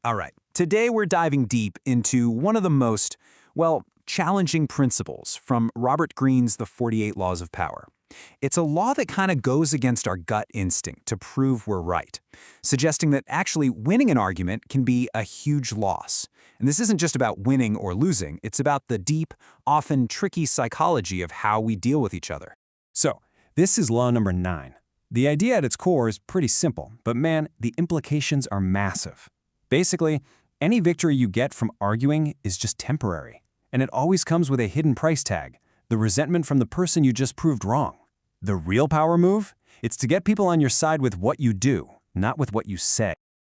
All right, today we're diving deep into one of the most, challenging principles from Robert Greene's The 48 Laws of Power. It's a law that kind of goes against our gut instinct to prove we're right, suggesting that actually winning an argument can be a huge loss. And this isn't just about winning or losing, it's about the deep, often tricky psychology of how we deal with each other. So, this is law number 9. The idea at its core is pretty simple, but man, the implications are massive. Basically, any victory you get from arguing is just temporary, and it always comes with a hidden price tag, the resentment from the person you just proved wrong. The real power move? It's to get people on your side with what you do, not with what you say.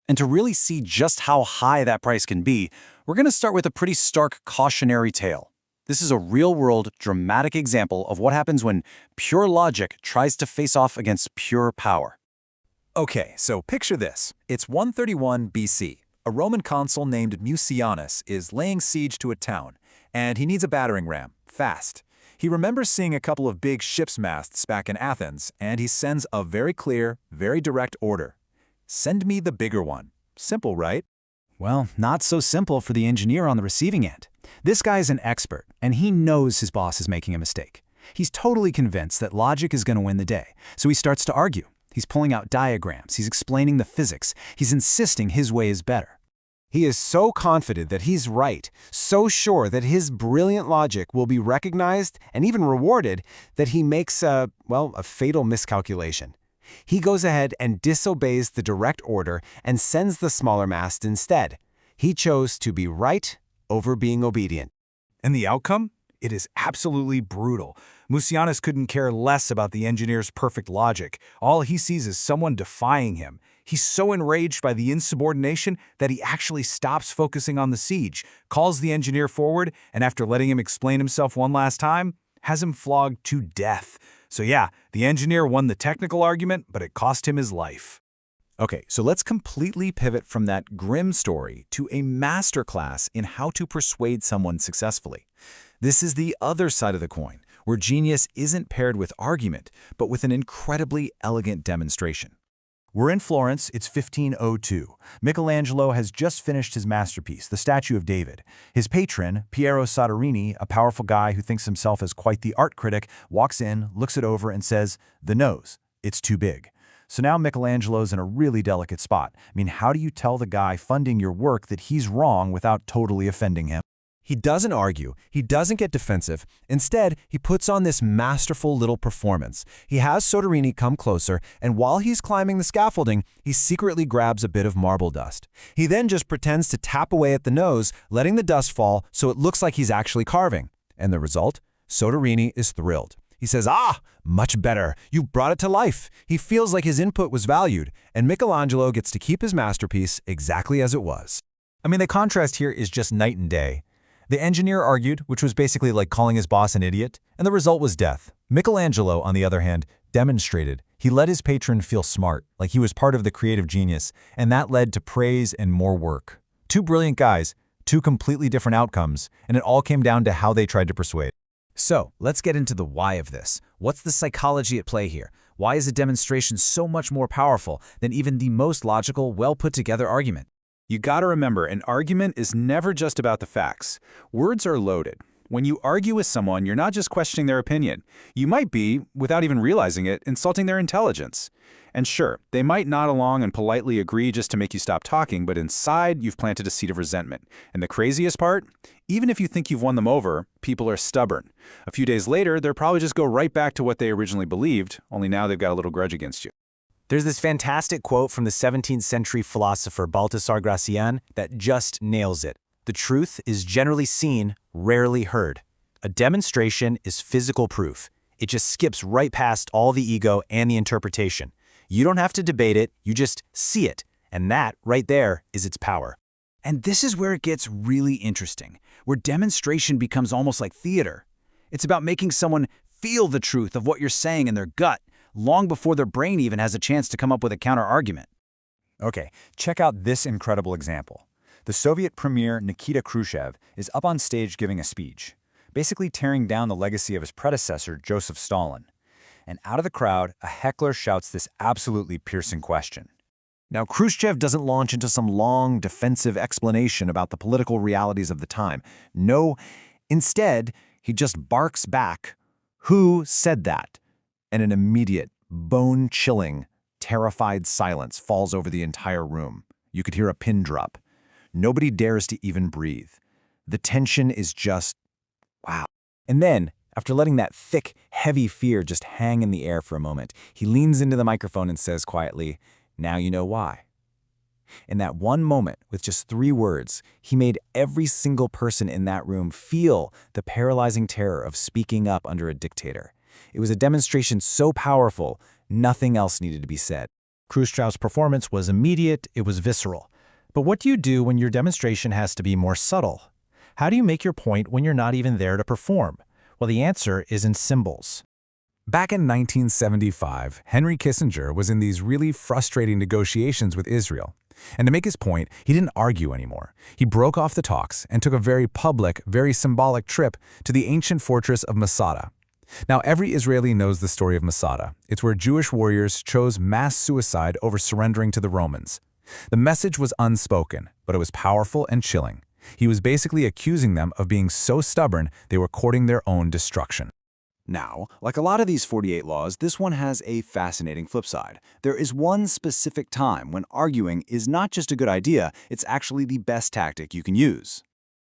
And to really see just how high that price can be, we're going to start with a pretty stark cautionary tale. This is a real-world, dramatic example of what happens when pure logic tries to face off against pure power. Okay, so picture this. It's 131 BC. A Roman consul named Mucianus is laying siege to a town, and he needs a battering ram, fast. He remembers seeing a couple of big ship's masts back in Athens, and he sends a very clear, very direct order. Send me the bigger one. Simple, right? Well, not so simple for the engineer on the receiving end. This guy's an expert, and he knows his boss is making a mistake. He's totally convinced that logic is going to win the day, so he starts to argue. He's pulling out diagrams, he's explaining the physics, he's insisting hhis way is better. He is so confident that he's right, so sure that his brilliant logic will be recognized and even rewarded, that he makes a fatal miscalculation. He goes ahead and disobeys the direct order and sends the smaller mast instead. He chose to be right over being obedient. And the outcome? It is absolutely brutal. Mucianus couldn't care less about the engineer's perfect logic. All he sees is someone defying him. He's so enraged by the insubordination that he actually stops focusing on the siege, calls the engineer forward, and after letting him explain himself one last time, has him flogged to death. So yeah, the engineer won the technical argument, but it cost him his life. Okay, so let's completely pivot from that grim story to a masterclass in how to persuade someone successfully. This is the other side of the coin, where genius isn't paired with argument, but with an incredibly elegant demonstration. We're in Florence, it's 1502. Michelangelo has just finished his masterpiece, the statue of David. His patron, Piero Soderini, a powerful guy who thinks himself as quite the art critic, walks in, looks it over, and says, "The nose, it's too big." So now Michelangelo's in a really delicate spot. I mean, how do you tell the guy funding your work that he's wrong without totally offending him? He doesn't argue, he doesn't get defensive. Instead, he puts on this masterful little performance. He has Soderini come closer, and while he's climbing the scaffolding, he secretly grabs a bit of marble dust. He then just pretends to tap away at the nose, letting the dust fall so it looks like he's actually carving. And the result? Soderini is thrilled. He says, "Ah, much better. You brought it to life." He feels like his input was valued, and Michelangelo gets to keep his masterpiece exactly as it was. I mean, the contrast here is just night and day. The engineer argued, which was basically like calling his boss an idiot, and the result was death. Michelangelo, on the other hand, demonstrated. He let his patron feel smart, like he was part of the creative genius, and that led to praise and more work. Two brilliant guys, two completely different outcomes, and it all came down to how they tried to persuade. So, let's get into the why of this. What's the psychology at play here? Why is a demonstration so much more powerful than even the most logical, well-put-together argument? You gotta remember, an argument is never just about the facts. Words are loaded. When you argue with someone, you're not just questioning their opinion. You might be, without even realizing it, insulting their intelligence. And sure, they might nod along and politely agree just to make you stop talking, but inside, you've planted a seed of resentment. And the craziest part? Even if you think you've won them over, people are stubborn. A few days later, they'll probably just go right back to what they originally believed, only now they've got a little grudge against you. There's this fantastic quote from the 17th century philosopher Baltasar Gracian that just nails it. The truth is generally seen, rarely heard. A demonstration is physical proof. It just skips right past all the ego and the interpretation. You don't have to debate it, you just see it. And that, right there, is its power. And this is where it gets really interesting, where demonstration becomes almost like theater. It's about making someone feel the truth of what you're saying in their gut, long before their brain even has a chance to come up with a counter-argument. Okay, check out this incredible example. The Soviet premier Nikita Khrushchev is up on stage giving a speech, basically tearing down the legacy of his predecessor, Joseph Stalin. And out of the crowd, a heckler shouts this absolutely piercing question. Now, Khrushchev doesn't launch into some long, defensive explanation about the political realities of the time. No, instead, he just barks back, "Who said that?" And an immediate, bone-chilling, terrified silence falls over the entire room. You could hear a pin drop. Nobody dares to even breathe. The tension is just, wow. And then, after letting that thick, heavy fear just hang in the air for a moment, he leans into the microphone and says quietly, "Now you know why." In that one moment, with just 3 words, he made every single person in that room feel the paralyzing terror of speaking up under a dictator. It was a demonstration so powerful, nothing else needed to be said. Khrushchev's performance was immediate, it was visceral. But what do you do when your demonstration has to be more subtle? How do you make your point when you're not even there to perform? Well, the answer is in symbols. Back in 1975, Henry Kissinger was in these really frustrating negotiations with Israel. And to make his point, he didn't argue anymore. He broke off the talks and took a very public, very symbolic trip to the ancient fortress of Masada. Now, every Israeli knows the story of Masada. It's where Jewish warriors chose mass suicide over surrendering to the Romans. The message was unspoken, but it was powerful and chilling. He was basically accusing them of being so stubborn they were courting their own destruction. Now, like a lot of these 48 laws, this one has a fascinating flip side. There is one specific time when arguing is not just a good idea, it's actually the best tactic you can use.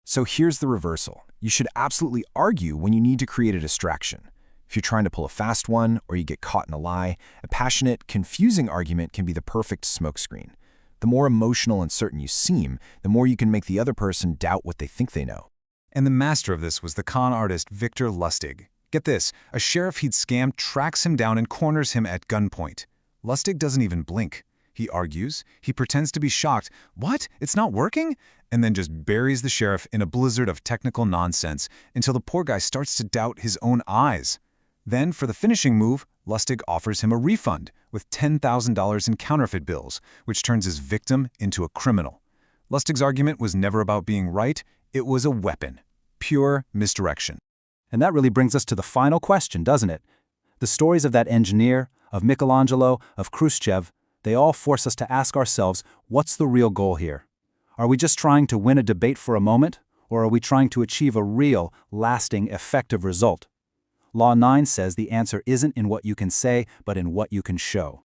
So here's the reversal. You should absolutely argue when you need to create a distraction. If you're trying to pull a fast one or you get caught in a lie, a passionate, confusing argument can be the perfect smokescreen. The more emotional and certain you seem, the more you can make the other person doubt what they think they know. And the master of this was the con artist Victor Lustig. Get this, a sheriff he'd scammed tracks him down and corners him at gunpoint. Lustig doesn't even blink. He argues, he pretends to be shocked, "What? It's not working?" And then just buries the sheriff in a blizzard of technical nonsense until the poor guy starts to doubt his own eyes. Then, for the finishing move, Lustig offers him a refund with $10,000 in counterfeit bills, which turns his victim into a criminal. Lustig's argument was never about being right, it was a weapon. Pure misdirection. And that really brings us to the final question, doesn't it? The stories of that engineer, of Michelangelo, of Khrushchev, they all force us to ask ourselves, what's the real goal here? Are we just trying to win a debate for a moment, or are we trying to achieve a real, lasting, effective result? Law 9 says the answer isn't in what you can say, but in what you can show.